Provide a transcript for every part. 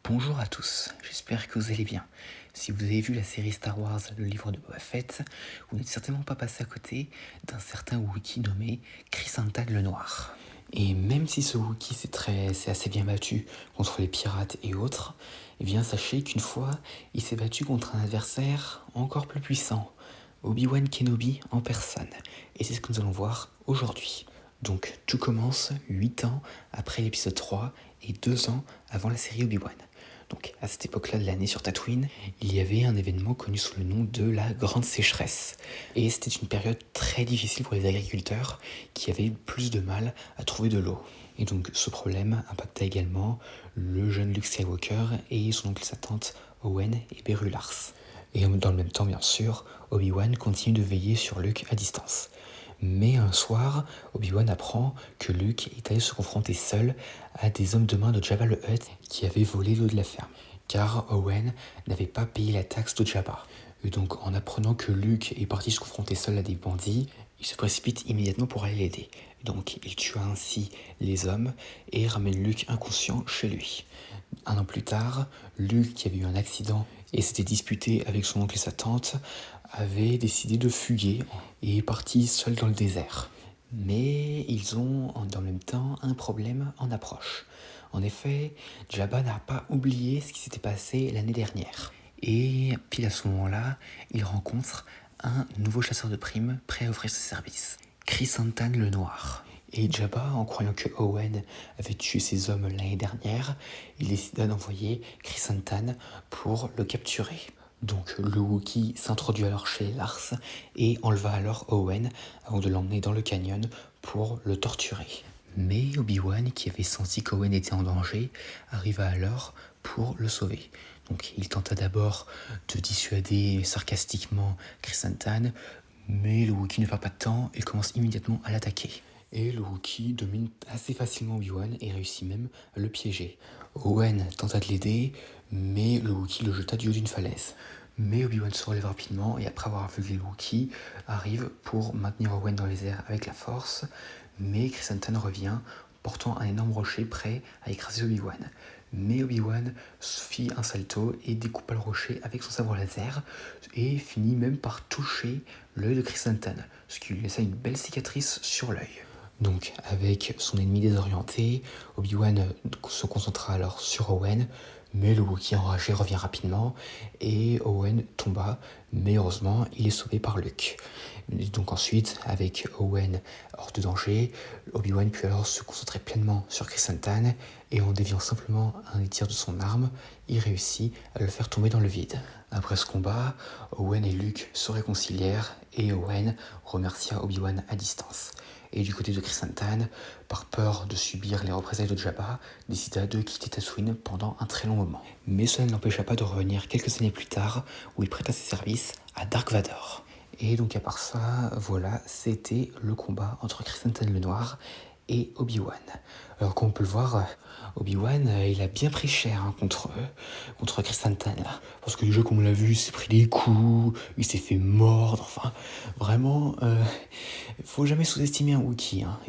Bonjour à tous, j'espère que vous allez bien. Si vous avez vu la série Star Wars, le livre de Boba Fett, vous n'êtes certainement pas passé à côté d'un certain Wookiee nommé Chrysanthemum le Noir. Et même si ce Wookiee s'est assez bien battu contre les pirates et autres, eh bien sachez qu'une fois, il s'est battu contre un adversaire encore plus puissant, Obi-Wan Kenobi en personne. Et c'est ce que nous allons voir aujourd'hui. Donc tout commence 8 ans après l'épisode 3 et 2 ans avant la série Obi-Wan. Donc à cette époque-là de l'année sur Tatooine, il y avait un événement connu sous le nom de la Grande Sécheresse. Et c'était une période très difficile pour les agriculteurs qui avaient plus de mal à trouver de l'eau. Et donc ce problème impacta également le jeune Luke Skywalker et son oncle et sa tante Owen et Beru Lars. Et dans le même temps, bien sûr, Obi-Wan continue de veiller sur Luke à distance. Mais un soir, Obi-Wan apprend que Luke est allé se confronter seul à des hommes de main de Jabba le Hutt qui avaient volé l'eau de la ferme, car Owen n'avait pas payé la taxe de Jabba. Et donc, en apprenant que Luke est parti se confronter seul à des bandits, il se précipite immédiatement pour aller l'aider. Donc, il tua ainsi les hommes et ramène Luke inconscient chez lui. Un an plus tard, Luke, qui avait eu un accident et s'était disputé avec son oncle et sa tante, avait décidé de fuguer et est parti seul dans le désert. Mais ils ont dans le même temps un problème en approche. En effet, Jabba n'a pas oublié ce qui s'était passé l'année dernière. Et pile à ce moment-là, il rencontre un nouveau chasseur de primes prêt à offrir ses services, Chrysanthemum le Noir. Et Jabba, en croyant que Owen avait tué ses hommes l'année dernière, il décida d'envoyer Chrysanthemum pour le capturer. Donc le Wookiee s'introduit alors chez Lars et enleva alors Owen avant de l'emmener dans le canyon pour le torturer. Mais Obi-Wan, qui avait senti qu'Owen était en danger, arriva alors pour le sauver. Donc il tenta d'abord de dissuader sarcastiquement Chrysanthemum, mais le Wookiee ne perd pas de temps et commence immédiatement à l'attaquer. Et le Wookiee domine assez facilement Obi-Wan et réussit même à le piéger. Owen tenta de l'aider, mais le Wookiee le jeta du haut d'une falaise. Mais Obi-Wan se relève rapidement et après avoir aveuglé le Wookiee, arrive pour maintenir Owen dans les airs avec la force, mais Chrysanthemum revient portant un énorme rocher prêt à écraser Obi-Wan. Mais Obi-Wan fit un salto et découpa le rocher avec son sabre laser et finit même par toucher l'œil de Chrysanthemum, ce qui lui laissa une belle cicatrice sur l'œil. Donc, avec son ennemi désorienté, Obi-Wan se concentra alors sur Owen, mais le Wookiee enragé revient rapidement et Owen tomba, mais heureusement, il est sauvé par Luke. Et donc ensuite, avec Owen hors de danger, Obi-Wan put alors se concentrer pleinement sur Chrysanthemum et en déviant simplement un des tirs de son arme, il réussit à le faire tomber dans le vide. Après ce combat, Owen et Luke se réconcilièrent et Owen remercia Obi-Wan à distance. Et du côté de Chrysanthemum, par peur de subir les représailles de Jabba, décida de quitter Tatooine pendant un très long moment. Mais cela ne l'empêcha pas de revenir quelques années plus tard, où il prêta ses services à Dark Vador. Et donc à part ça, voilà, c'était le combat entre Chrysanthemum le Noir et Obi-Wan. Alors comme on peut le voir, Obi-Wan, il a bien pris cher contre Chrysanthemum là. Parce que déjà, comme on l'a vu, il s'est pris des coups, il s'est fait mordre, enfin, vraiment, faut jamais sous-estimer un Wookiee. Hein.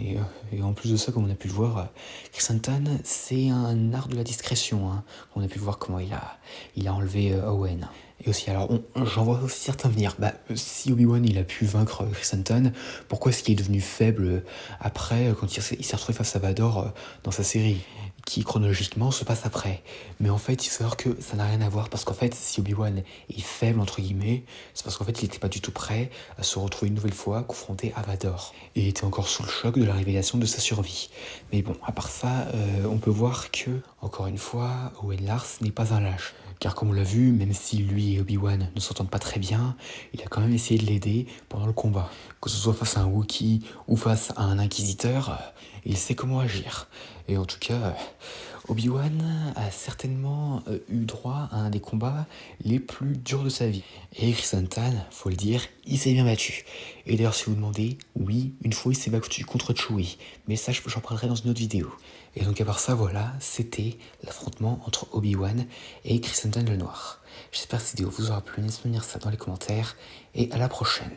Et en plus de ça, comme on a pu le voir, Chrysanthemum, c'est un art de la discrétion. Hein. On a pu voir comment il a enlevé Owen. Et aussi, alors, j'en vois aussi certains venir. Si Obi-Wan il a pu vaincre Chrysanthemum, pourquoi est-ce qu'il est devenu faible après, quand il s'est retrouvé face à Vador dans sa série, qui chronologiquement se passe après. Mais en fait, il faut savoir que ça n'a rien à voir, parce qu'en fait, si Obi-Wan est faible, entre guillemets, c'est parce qu'en fait, il n'était pas du tout prêt à se retrouver une nouvelle fois confronté à Vador. Et il était encore sous le choc de la révélation de sa survie. Mais bon, à part ça, on peut voir que, encore une fois, Owen Lars n'est pas un lâche. Car comme on l'a vu, même si lui et Obi-Wan ne s'entendent pas très bien, il a quand même essayé de l'aider pendant le combat. Que ce soit face à un Wookiee ou face à un Inquisiteur, il sait comment agir. Et en tout cas, Obi-Wan a certainement eu droit à un des combats les plus durs de sa vie. Et Chrysanthemum, faut le dire, il s'est bien battu. Et d'ailleurs, si vous demandez, oui, une fois il s'est battu contre Chewie. Mais ça, j'en parlerai dans une autre vidéo. Et donc à part ça, voilà, c'était l'affrontement entre Obi-Wan et Chrysanthemum le Noir. J'espère que cette vidéo vous aura plu, n'hésitez pas à me dire ça dans les commentaires, et à la prochaine.